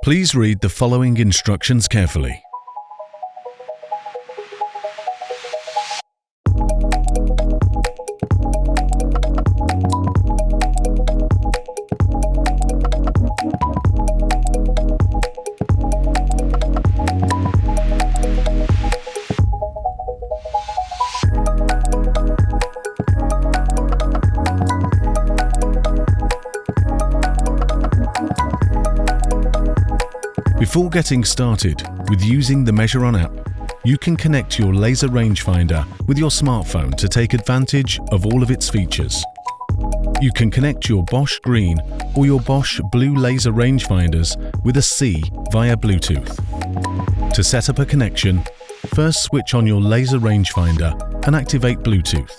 Please read the following instructions carefully. Before getting started with using the MeasureOn app, you can connect your laser rangefinder with your smartphone to take advantage of all of its features. You can connect your Bosch green or your Bosch blue laser rangefinders with a C via Bluetooth. To set up a connection, first switch on your laser rangefinder and activate Bluetooth.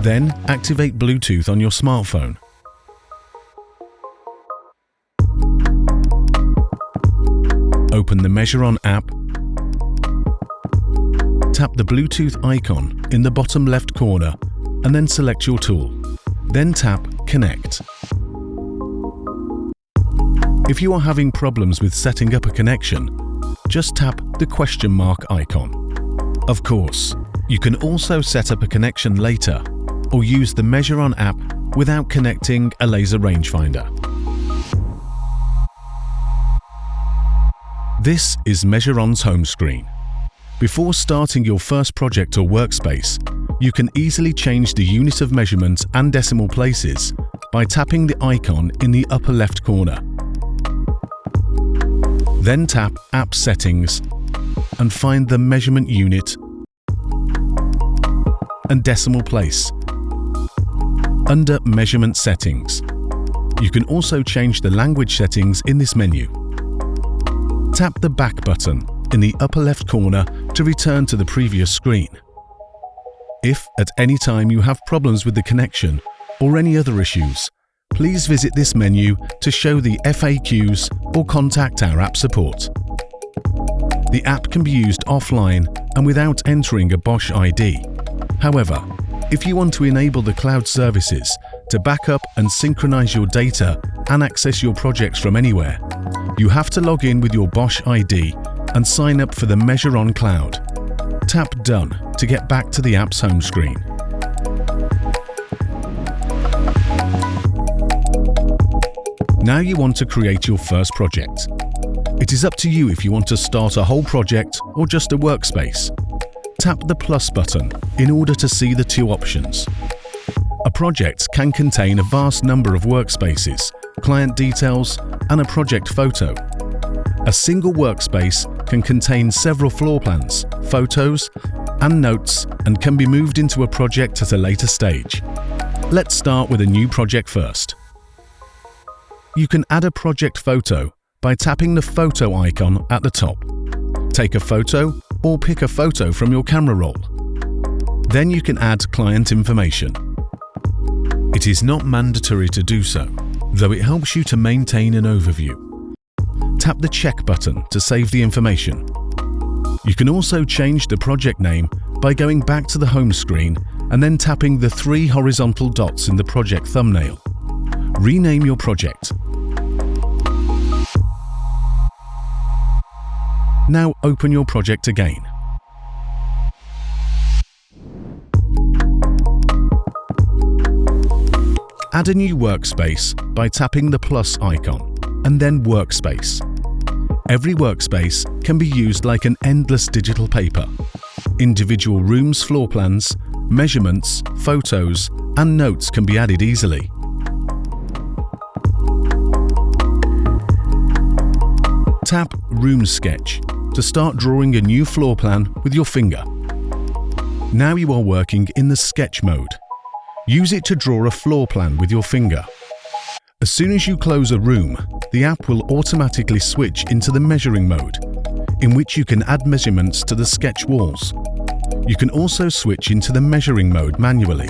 Then activate Bluetooth on your smartphone. Open the MeasureOn app. Tap the Bluetooth icon in the bottom left corner and then select your tool. Then tap Connect. If you are having problems with setting up a connection, just tap the question mark icon. Of course, you can also set up a connection later or use the MeasureOn app without connecting a laser rangefinder. This is MeasureOn's home screen. Before starting your first project or workspace, you can easily change the unit of measurement and decimal places by tapping the icon in the upper left corner. Then tap App Settings and find the measurement unit and decimal place under Measurement Settings. You can also change the language settings in this menu. Tap the back button in the upper left corner to return to the previous screen. If at any time you have problems with the connection or any other issues, please visit this menu to show the FAQs or contact our app support. The app can be used offline and without entering a Bosch ID. However, if you want to enable the cloud services to back up and synchronize your data and access your projects from anywhere, you have to log in with your Bosch ID and sign up for the MeasureOn Cloud. Tap Done to get back to the app's home screen. Now you want to create your first project. It is up to you if you want to start a whole project or just a workspace. Tap the plus button in order to see the two options. A project can contain a vast number of workspaces, client details, and a project photo. A single workspace can contain several floor plans, photos, and notes and can be moved into a project at a later stage. Let's start with a new project first. You can add a project photo by tapping the photo icon at the top. Take a photo or pick a photo from your camera roll. Then you can add client information. It is not mandatory to do so, though it helps you to maintain an overview. Tap the check button to save the information. You can also change the project name by going back to the home screen and then tapping the 3 horizontal dots in the project thumbnail. Rename your project. Now open your project again. Add a new workspace by tapping the plus icon and then Workspace. Every workspace can be used like an endless digital paper. Individual rooms, floor plans, measurements, photos, and notes can be added easily. Tap Room Sketch to start drawing a new floor plan with your finger. Now you are working in the sketch mode. Use it to draw a floor plan with your finger. As soon as you close a room, the app will automatically switch into the measuring mode, in which you can add measurements to the sketch walls. You can also switch into the measuring mode manually,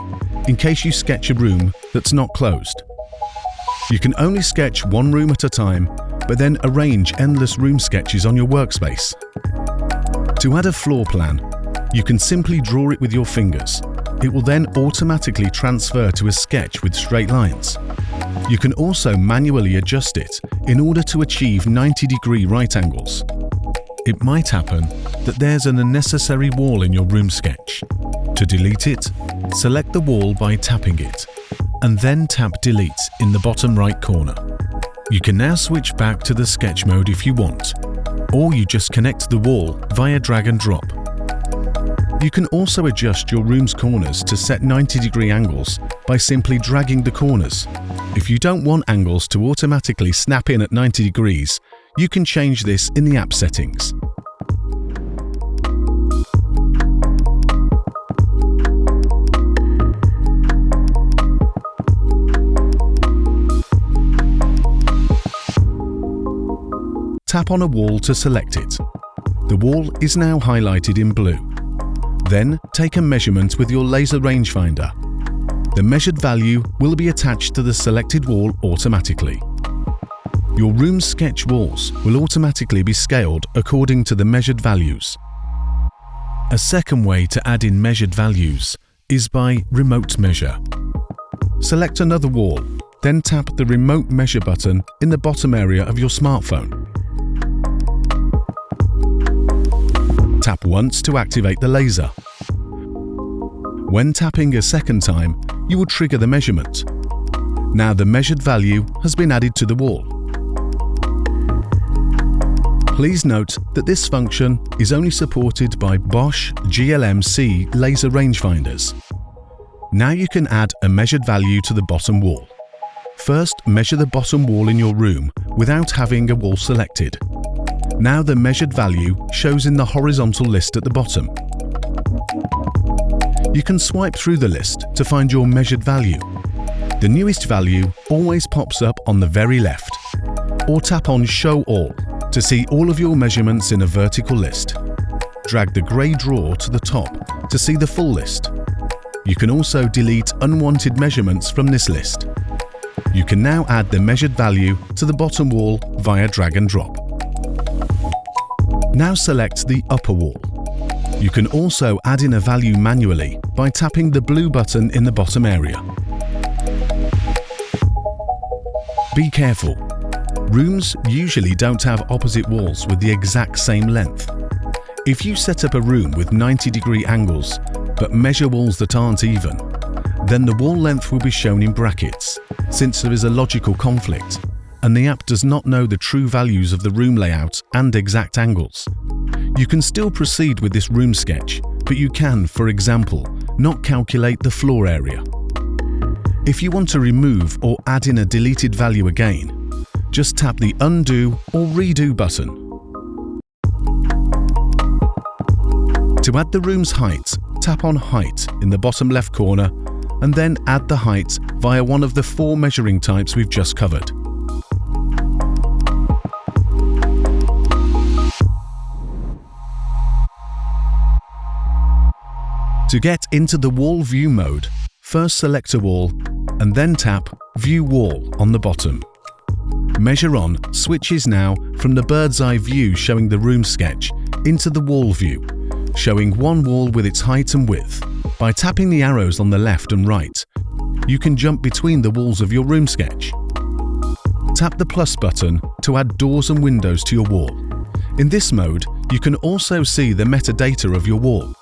in case you sketch a room that's not closed. You can only sketch one room at a time, but then arrange endless room sketches on your workspace. To add a floor plan, you can simply draw it with your fingers. It will then automatically transfer to a sketch with straight lines. You can also manually adjust it in order to achieve 90-degree right angles. It might happen that there's an unnecessary wall in your room sketch. To delete it, select the wall by tapping it, and then tap Delete in the bottom right corner. You can now switch back to the sketch mode if you want, or you just connect the wall via drag and drop. You can also adjust your room's corners to set 90-degree angles by simply dragging the corners. If you don't want angles to automatically snap in at 90 degrees, you can change this in the app settings. Tap on a wall to select it. The wall is now highlighted in blue. Then take a measurement with your laser rangefinder. The measured value will be attached to the selected wall automatically. Your room sketch walls will automatically be scaled according to the measured values. A second way to add in measured values is by Remote Measure. Select another wall, then tap the Remote Measure button in the bottom area of your smartphone. Tap once to activate the laser. When tapping a second time, you will trigger the measurement. Now the measured value has been added to the wall. Please note that this function is only supported by Bosch GLM-C laser rangefinders. Now you can add a measured value to the bottom wall. First, measure the bottom wall in your room without having a wall selected. Now the measured value shows in the horizontal list at the bottom. You can swipe through the list to find your measured value. The newest value always pops up on the very left. Or tap on Show All to see all of your measurements in a vertical list. Drag the grey drawer to the top to see the full list. You can also delete unwanted measurements from this list. You can now add the measured value to the bottom wall via drag and drop. Now select the upper wall. You can also add in a value manually by tapping the blue button in the bottom area. Be careful. Rooms usually don't have opposite walls with the exact same length. If you set up a room with 90-degree angles but measure walls that aren't even, then the wall length will be shown in brackets, since there is a logical conflict, and the app does not know the true values of the room layout and exact angles. You can still proceed with this room sketch, but you can, for example, not calculate the floor area. If you want to remove or add in a deleted value again, just tap the Undo or Redo button. To add the room's height, tap on Height in the bottom left corner and then add the height via one of the 4 measuring types we've just covered. To get into the Wall View mode, first select a wall and then tap View Wall on the bottom. MeasureOn switches now from the bird's eye view showing the room sketch into the wall view, showing one wall with its height and width. By tapping the arrows on the left and right, you can jump between the walls of your room sketch. Tap the plus button to add doors and windows to your wall. In this mode, you can also see the metadata of your wall.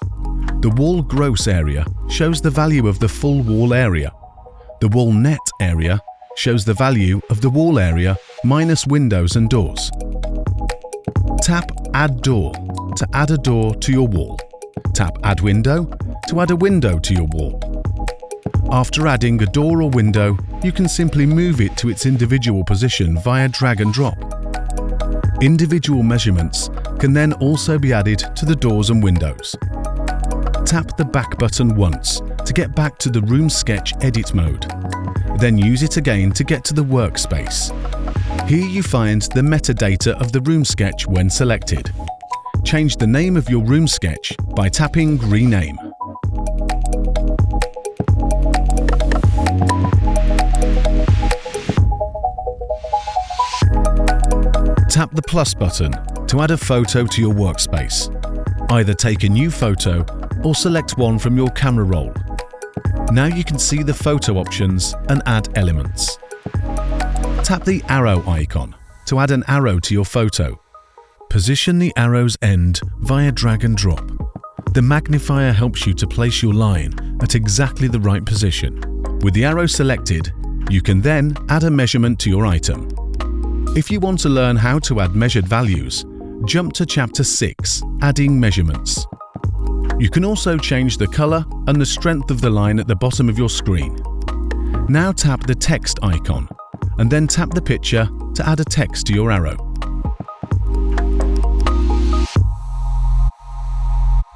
The wall gross area shows the value of the full wall area. The wall net area shows the value of the wall area minus windows and doors. Tap Add Door to add a door to your wall. Tap Add Window to add a window to your wall. After adding a door or window, you can simply move it to its individual position via drag and drop. Individual measurements can then also be added to the doors and windows. Tap the back button once to get back to the room sketch edit mode. Then use it again to get to the workspace. Here you find the metadata of the room sketch when selected. Change the name of your room sketch by tapping Rename. Tap the plus button to add a photo to your workspace. Either take a new photo or select one from your camera roll. Now you can see the photo options and add elements. Tap the arrow icon to add an arrow to your photo. Position the arrow's end via drag and drop. The magnifier helps you to place your line at exactly the right position. With the arrow selected, you can then add a measurement to your item. If you want to learn how to add measured values, jump to Chapter 6, Adding Measurements. You can also change the color and the strength of the line at the bottom of your screen. Now tap the text icon and then tap the picture to add a text to your arrow.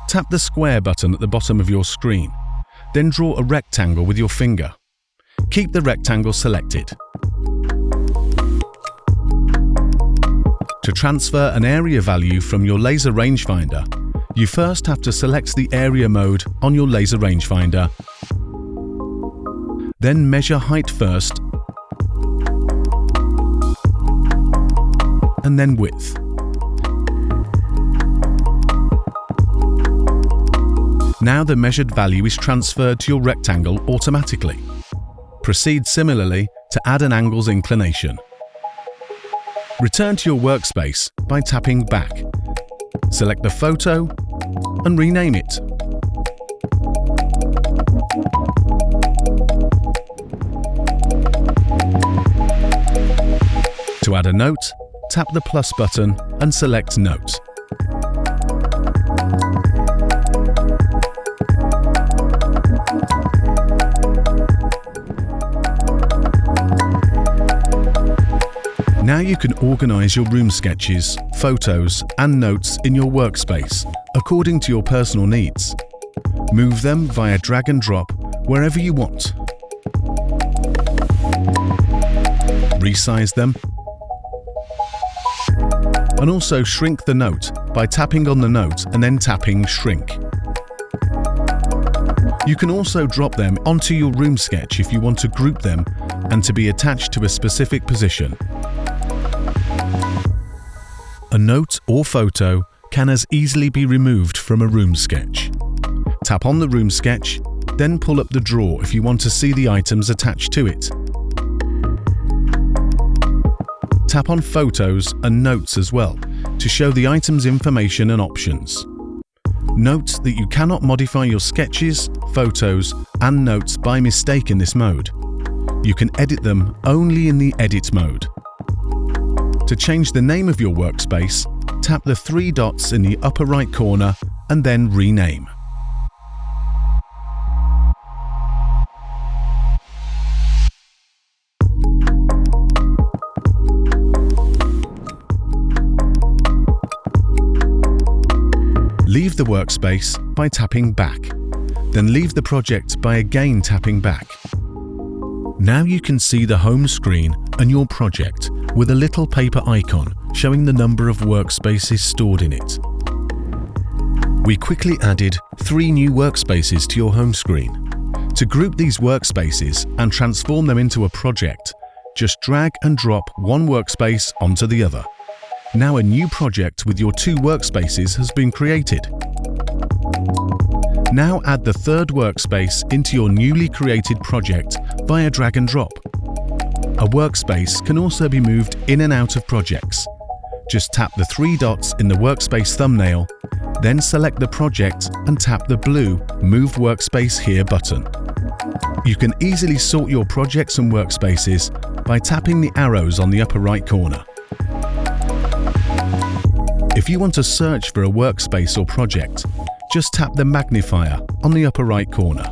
Tap the square button at the bottom of your screen, then draw a rectangle with your finger. Keep the rectangle selected. To transfer an area value from your laser rangefinder, you first have to select the area mode on your laser rangefinder, then measure height first, and then width. Now the measured value is transferred to your rectangle automatically. Proceed similarly to add an angle's inclination. Return to your workspace by tapping back. Select the photo and rename it. To add a note, tap the plus button and select Note. Now you can organize your room sketches, photos, and notes in your workspace according to your personal needs. Move them via drag and drop wherever you want. Resize them. And also shrink the note by tapping on the note and then tapping Shrink. You can also drop them onto your room sketch if you want to group them and to be attached to a specific position. A note or photo can as easily be removed from a room sketch. Tap on the room sketch, then pull up the drawer if you want to see the items attached to it. Tap on Photos and Notes as well to show the item's information and options. Note that you cannot modify your sketches, photos, and notes by mistake in this mode. You can edit them only in the Edit mode. To change the name of your workspace, tap the three dots in the upper right corner and then Rename. Leave the workspace by tapping back, then leave the project by again tapping back. Now you can see the home screen and your project with a little paper icon showing the number of workspaces stored in it. We quickly added 3 new workspaces to your home screen. To group these workspaces and transform them into a project, just drag and drop one workspace onto the other. Now a new project with your 2 workspaces has been created. Now add the 3rd workspace into your newly created project via drag and drop. A workspace can also be moved in and out of projects. Just tap the 3 dots in the workspace thumbnail, then select the project and tap the blue Move Workspace Here button. You can easily sort your projects and workspaces by tapping the arrows on the upper right corner. If you want to search for a workspace or project, just tap the magnifier on the upper right corner.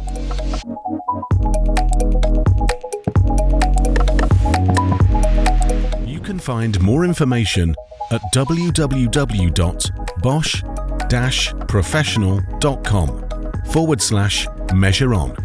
You can find more information at www.bosch-professional.com/MeasureOn/